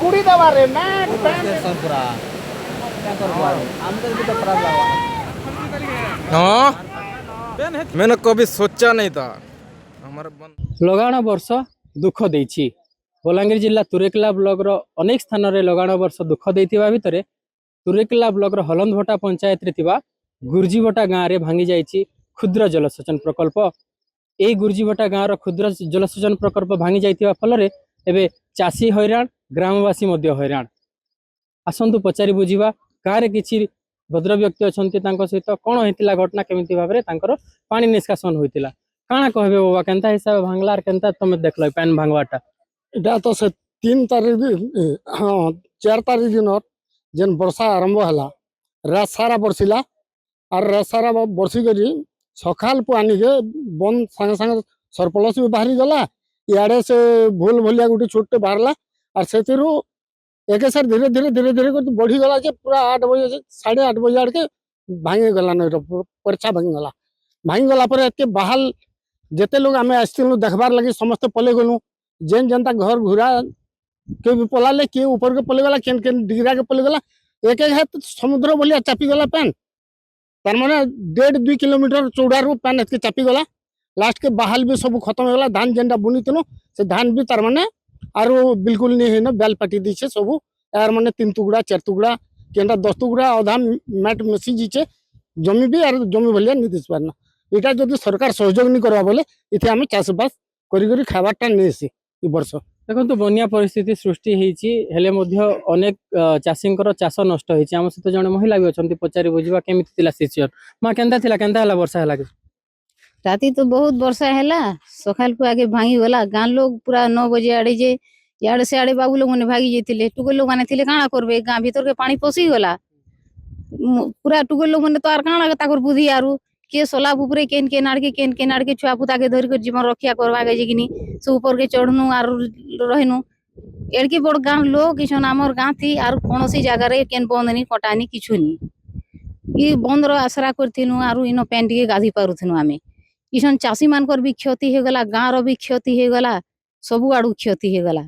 कुड़ी दवा रे मैट पैन सब पूरा क्या कर पार हम तो भी तो खराब लगा हाँ मैंने कभी सोचा नहीं था हमारे ଲଗାଣ ବର୍ଷ ଦୁଃଖ ଦେଇଛି। ବଲାଙ୍ଗୀର ଜିଲ୍ଲା ତୁରେକେଲା ବ୍ଲକର ଅନେକ ସ୍ଥାନରେ ଲଗାଣ ବର୍ଷ ଦୁଃଖ ଦେଇଥିବା ଭିତରେ ତୁରେକେଲା ବ୍ଲକର ହଲନ୍ଦଭଟା ପଞ୍ଚାୟତରେ ଥିବା ଗୁର୍ଜିଭଟା ଗାଁରେ ଭାଙ୍ଗି ଯାଇଛି କ୍ଷୁଦ୍ର ଜଳସେଚନ ପ୍ରକଳ୍ପ। ଏହି ଗୁର୍ଜିଭଟା ଗାଁର କ୍ଷୁଦ୍ର ଜଳସେଚନ ପ୍ରକଳ୍ପ ଭାଙ୍ଗି ଯାଇଥିବା ଫଳରେ ଏବେ ଚାଷୀ ହଇରାଣ, ଗ୍ରାମବାସୀ ମଧ୍ୟ ହଇରାଣ। ଆସନ୍ତୁ ପଚାରି ବୁଝିବା ଗାଁରେ କିଛି ଭଦ୍ରବ୍ୟକ୍ତି ଅଛନ୍ତି, ତାଙ୍କ ସହିତ କ'ଣ ହେଇଥିଲା ଘଟଣା, କେମିତି ଭାବରେ ତାଙ୍କର ପାଣି ନିଷ୍କାସନ ହୋଇଥିଲା। କାଣା କହିବେ ବାବା, କେନ୍ତା ହିସାବେ ଭାଙ୍ଗଲା ଆର୍ କେନ୍ତା ତମେ ଦେଖଲ ପାନ୍ ଭାଙ୍ଗବାଟା? এটা তো সে 4 তারিখ দিন যেন বর্ষা আরম্ভ হলা, রাত সারা বর্ষিলা আর রাত সারা বর্ষি করি সকাল পু আনিকে বন সাଙ୍ଗে সাଙ୍ଗে সরপলস বি বাহারি গলা, ইয়াড়ে সে ভুল ভুলিয়া গোটে ছোট্টে বাহারলা আর সেতিরু একে সার ধীরে ধীরে ধীরে ধীরে করে বড়ি গলা যে পুরা 8 বজে 8:30 বজে আড়কে ভাঙি গলা না, পরছা ভাঙি গলা। ভাঙি গলা পরে এতে বাহাল যেতে লোক আমি আসছিলু দেখবার লাগি সমস্ত পলে গলু, जेन जनता घर घुरा के भी पलाले, के ऊपर के पले गला, केन केन डिगरा के पले गला, एक एक है समुद्र बोलिया चापी गला पैन तार माने 1.5-2 किलोमीटर चौड़ारू पैन एतके चापी गला। लास्ट के बहाल भी सब खत्म हो गला, धान जेनटा बुनी तनु से धान भी तार माने आरो बिल्कुल नहीं है ना, बेल पाटी दीछे सब यार माने 3 टुकड़ा 4 टुकड़ा केनटा 10 टुकड़ा अधा मैट मेसी जीचे जमी भी यार जमी भलिया नहीं दिस पारना। एटा जदि सरकार सहयोग नहीं करबा बोले इथे आमे चाषबास करी करी खाबारटा नेसी। ई वर्ष ଦେଖନ୍ତୁ ବନ୍ୟା ପରିସ୍ଥିତି ସୃଷ୍ଟି ହେଇଛି, ହେଲେ ମଧ୍ୟ ଅନେକ ଚାଷୀଙ୍କର ଚାଷ ନଷ୍ଟ ହେଇଛି। ଆମ ସହିତ ଜଣେ ମହିଳା ବି ଅଛନ୍ତି, ପଚାରି ବୁଝିବା କେମିତି ଥିଲା ସିଚୁଏସନ। ମା କେନ୍ତା ଥିଲା, କେନ୍ତା ହେଲା ବର୍ଷା ହେଲା କି? राती तो बहुत वर्षा हैला, सकाल को आगे भांगी गला। गाँ लोग पूरा 9 बजे आड़े जे याड़े से आड़े बाबू लोग मैंने भागी जेतिले, टुगल लोग माने थिले काଣା करबे, गाँ भीतर के पानी पसी गला पूरा। टुगल लोग मैंने तो आर काଣା ताकर बुद्धि आरु के सोला ऊपरे केन केन आड़ के छुआ पुता के धर के जीवन रक्षा करवा के जिगिनी से ऊपर के चढ़नु आर रहनु। एड़के बड़ गाँ लोग किछन हमर गाँ थी आर कोनोसी जगह रे केन बंद नहीं कटानी किछु नहीं, ई बंद रो आसरा करथिनु आरु इनो पेन टिके गाधी पारुथिनु। आमे किछन चाषी मानकर भी क्षति हे गला, गाँ रो भी क्षति हे गला, सबु आड़ू क्षति हे गला।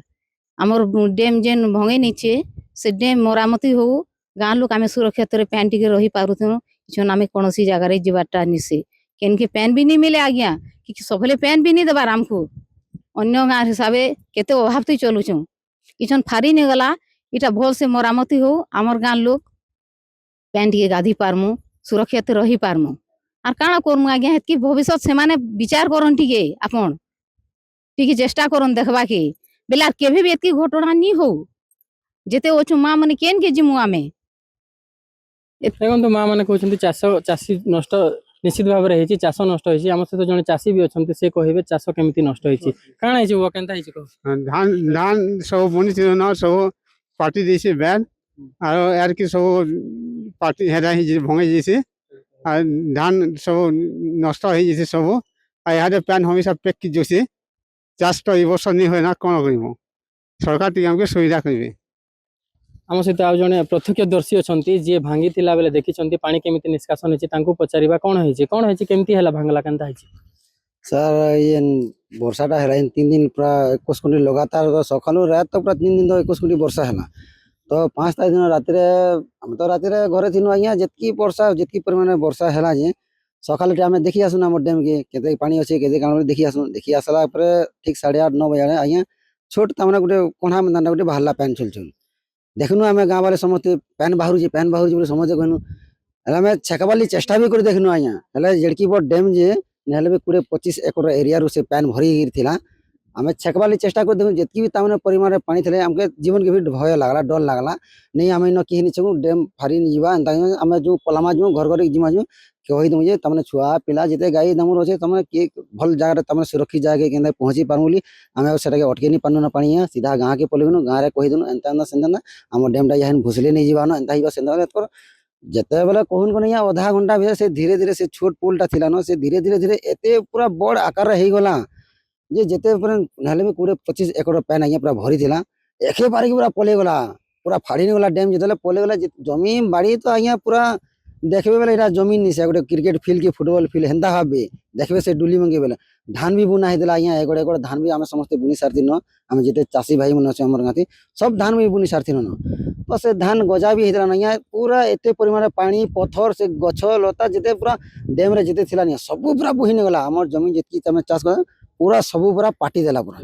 हमर डैम जेन भंगे नीचे से डैम मरामती हो, गाँ लोग आमे सुरक्षित रे पेन टिके रही पारुथिनु। किछन आमे कोनोसी जगह रे जीवाटा निसे केन के पेन भी नहीं मिले आज्ञा कि सबले पेन भी नहीं देबार हमको अन्य गाँ हिसाबे केते अभाव तो चलुछु। किछन फारी ने गला, इटा भल से मरामती हो, हमर गाँ लोग पेन टिके गाधी पारमु, सुरक्षित रही पारमु। आर काଣା करमु आज्ञा हेतकी भविष्य से माने विचार करन टिके आपन टिके चेष्टा करन देखबा के बेला केभे भी एतकी घटना नी हो जेते ओछु मां माने केन के जिमु आमे। ଦେଖନ୍ତୁ ମା ମାନେ କହୁଛନ୍ତି ଚାଷୀ ନଷ୍ଟ ନିଶ୍ଚିତ ଭାବରେ ହେଇଛି, ଚାଷ ନଷ୍ଟ ହେଇଛି। ଆମ ସହିତ ଜଣେ ଚାଷୀ ବି ଅଛନ୍ତି, ସେ କହିବେ ଚାଷ କେମିତି ନଷ୍ଟ ହେଇଛି, କାଣା ହେଇଛି ବାବା, କେନ୍ତା ହେଇଛି କହ? ଧାन ଧାन सब बुनी न सब पार्टी देसी बैल और यार की सब पार्टी हेरा ही भंगे जैसे और धान सब नष्ट हो जैसे सब यहाँ पैन हमेशा पैक की जोसे चाष तो ये वर्ष नहीं हुए ना, कौन कर सरकार टी हमके सुविधा करेंगे। ଆମ ସହିତ ଆଉ ଜଣେ ପ୍ରତ୍ୟକ୍ଷଦର୍ଶୀ ଅଛନ୍ତି, ଯିଏ ଭାଙ୍ଗିଥିଲା ବେଳେ ଦେଖିଛନ୍ତି ପାଣି କେମିତି ନିଷ୍କାସନ ହେଇଛି। ତାଙ୍କୁ ପଚାରିବା କ'ଣ ହେଇଛି କେମିତି ହେଲା, ଭାଙ୍ଗଲା କେନ୍ତା ହେଇଛି? सर ये वर्षाटा है 3 दिन पूरा 21 कुंडी लगातार सकाल रात तो पूरा 3 दिन तो 21 कुंडी वर्षा है तो 5 तारीख दिन रात आम तो रात घरे थी आज्ञा जितकी वर्षा जितकी परिमाण वर्षा है जे सकाल आम देखी आसुन आम डैम के केते पानी अच्छे केते काण देखी आसुन। देखी आसला ठीक 8:30-9 बजे आज्ञा छोट तमने गोटे कणा दाना गोटे बाहरला पैन चल देखनु आम गाँ वाले समस्त पैन बाहर समझे कहनु आम छेकबाली चेष्टा भी कर देखनु आज्ञा हेल्ले जेड़की बड़ डैम जे नहले भी 20-25 एकड़ एरिया रू से पैन भरी थिला। आम छेकबाली चेष्टा कर देखु जितकी भी तामने परिमाण पानी थे आमके जीवन के भी भय लगला डर लगला नहीं आम इन कहीं नहीं डैम फारी नहीं जावा एंता आम जो पलामा जो घर घर जिमा जो कही दूँ जे तमने छुआ पिला जिते गाई दामुर अच्छे तुम किए भल जगह तुम सुरक्षित जगह के पहुँची पारू बोली आम से अटके नहीं पार्नु ना पानी सीधा गाँ के पलैनु गाँव में कहीदेनु एंता से आम डैमटा यहाँ भुसले नहीं जावा एंता से जिते बेले कहून को नहीं आधा घंटा भीतर से धीरे धीरे से छोट पुलटा थिला न से धीरे धीरे धीरे एते पूरा बड़ आकार हो गला जे जेते नहले भी 20-25 एकड़ पैन आज्ञा पूरा भरी थिला एके बारे पूरा पले गला पूरा फाड़ी नहीं गला डैम जिते पले गला जमी बाड़ी तो आज्ञा पूरा देखबे बेले इटा जमीन नहीं से गोटे क्रिकेट फील्ड की फुटबॉल फील्ड हेन्ता भाबे देखबे से डुली मंगे बेले धान भी बुना हेतला आज्ञा एगोटे एगोटे धान भी आमे समस्त बुनी सारती न आमे जेते चासी भाई मन अछि हमर गाती सब धान भी बुनी सारती न तो से धान गजा भी हेतला न पूरा एते परिमाण पानी पत्थर से गछ लता जेते पूरा डैम रे जेते थिला न सब पूरा बहिन गला हमर जमीन जेतकी तमे चाष कर पूरा सब पूरा पाटी देला पूरा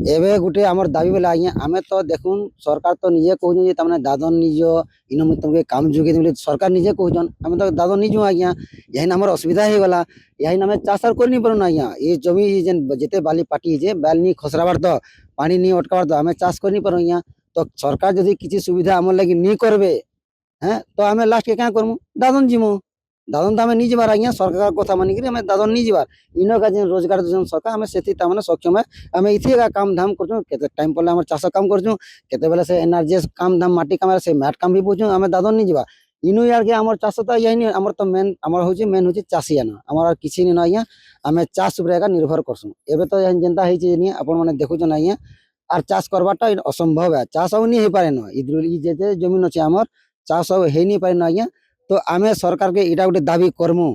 एबे गुटे हमर दाबी बेला आज्ञा आमे तो देखुन सरकार तो निजे कहू जे तमने दादन निजो इन मुझे तुमके काम जोगे बोले सरकार निजे कहून आम तो दादन निजु आज्ञा यही आम असुविधा हो गला यही आम चाष आर कर पारुन आज्ञा ये जमी जेन जेते बाली पाटी जे बाल नहीं खसराबार तो पानी नहीं अटकाबार तो आम चाष कर पारू आज्ञा तो सरकार जदि किसी सुविधा आम लगे नहीं करबे हैं तो आम लास्ट के क्या करमु दादन जीमु दादन तो आम नहीं जबार आज्ञा सरकार कथा मानिक आम दादन नहीं जबार इन का जेन रोजगार जो सरकार आम से सक्षम है आम इथे का काम धाम कर टाइम पड़े आम चाष काम कर केते बेले से एनआरजीएस काम धाम माटी काम से मैट काम भी बुझू आम दादन नहीं जबार इनु यार के आम चाष तो यही आम तो मेन आम हूँ मेन हूँ चाषीयाना आम किसी नहीं आज्ञा आम चाष उपर निर्भर करसुँ एवं तो जेनता होनी आपण मैंने देखुन आज्ञा आर चाष करवाटा असंभव है चाष अब नहीं हो पारे न जमीन अच्छे आमर चाष अब हो नहीं पारे न आज्ञा तो आम सरकार के इटा गोटे दाबी करमु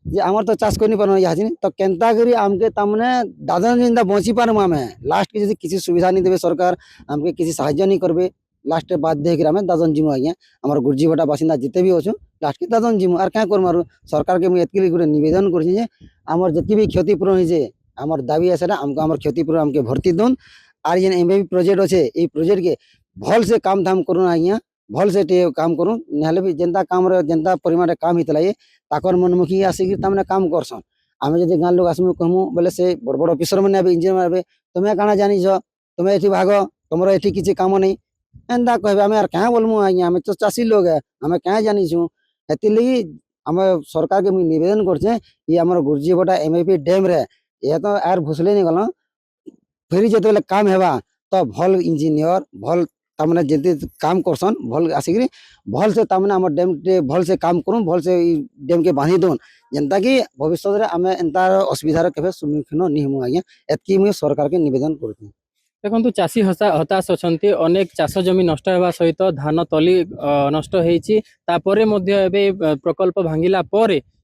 जे आमर तो चाष कर पार यहाँ तो केन्ता करी आमके तमने दादन जिंदा बची पारमु आम लास्ट के किसी सुविधा नहीं देवे सरकार आमके किसी साहाय्य नहीं करबे लास्ट बाध्य होकर आम दादन जीमु आज्ञा आमर गुर्जीभटा बासिंदा जिते भी अच्छु लास्ट के दादन जीमु आर क्या करमु सरकार के मुझे गोटे निवेदन करमर जी भी क्षतिपूरण होजे आमर दाबी है आमको आमर क्षतिपूरण आमके भर्ती दौन आर जेन एमबीबी प्रोजेक्ट अच्छे ये प्रोजेक्ट के भल से काम धाम करूँ आज्ञा भल से काम करूँ ना भी जेनता काम जेनता परिमाण काम होता है ताकर मनमुखी आसिक काम करसन आम जब गाँव लोग आसमु कहमु बोले से बड़ बड़ अफिसर मैंने इंजीनियर आए तुम्हें काଣା जानिछ तुम्हें ये भाग तुम ये किसी काम नहीं एंता कहे आम यार क्या बोलमु आज्ञा आम तो चाषी लोग है आम क्या जानिछु लगी आम सरकार के मुझे निवेदन करछे ये आम गुर्जीभटा एमआईपी डैम रे ये तो यार भुसले नहीं गल फिर जो काम हेबा तो भल इंजीनियर भल तमने जेते काम करसन भल आसिक भल से तमने आम डैम भल से काम करूँ भल से डैम के बांधी दौन जेनता कि भविष्य में आम एंता असुविधार के सम्मुखीन नहीं हूँ आज्ञा एतकी मुझे सरकार के निवेदन करूँ देखो चाषी हताश अच्छा अनेक चाष जमी नष्ट होगा सहित धान तली नष्ट होती प्रकल्प भांगिला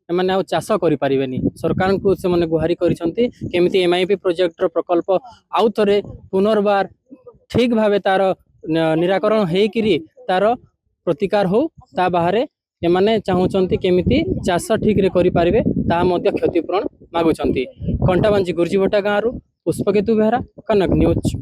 एमाने आउ चाष करि पारिबेनी सरकार को से माने गुहारी करिसंती केमिति एमआईपी प्रोजेक्ट प्रकल्प आउ थरे पुनर्बार ठीक भावे तार निराकरण हेकिरी तार प्रतिकार हो ता बाहरे एमाने चाहूचंती केमिति चाष ठीक रे करि पारिबे ता मध्य क्षतिपूरण मागुचंती कंटाबांजी गुर्जीभटा गाँव पुष्पकेतु बेहरा कनक न्यूज।